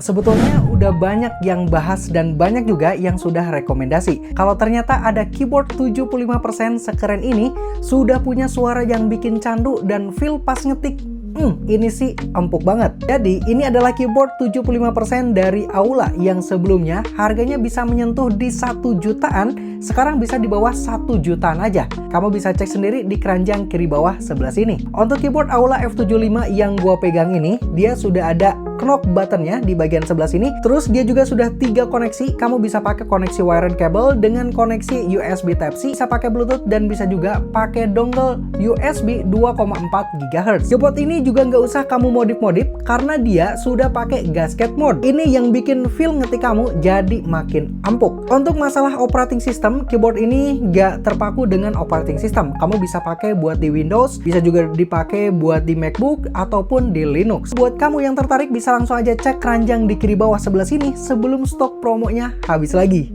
Ya, sebetulnya udah banyak yang bahas dan banyak juga yang sudah rekomendasi. Kalau ternyata ada keyboard 75% sekeren ini, sudah punya suara yang bikin candu dan feel pas ngetik. Ini sih empuk banget. Jadi, ini adalah keyboard 75% dari Aula yang sebelumnya harganya bisa menyentuh di 1 jutaan, sekarang bisa di bawah 1 jutaan aja. Kamu bisa cek sendiri di keranjang kiri bawah sebelah sini. Untuk keyboard Aula F75 yang gua pegang ini, dia sudah ada knock buttonnya di bagian sebelah sini. Terus dia juga sudah 3 koneksi. Kamu bisa pakai koneksi wired cable dengan koneksi USB Type-C, bisa pakai Bluetooth dan bisa juga pakai dongle USB 2,4 GHz. Keyboard ini juga nggak usah kamu modif-modif karena dia sudah pakai gasket mode. Ini yang bikin feel ngetik kamu jadi makin empuk. Untuk masalah operating system, keyboard ini nggak terpaku dengan operating system. Kamu bisa pakai buat di Windows, bisa juga dipakai buat di MacBook ataupun di Linux. Buat kamu yang tertarik bisa langsung aja cek keranjang di kiri bawah sebelah sini sebelum stok promonya habis lagi.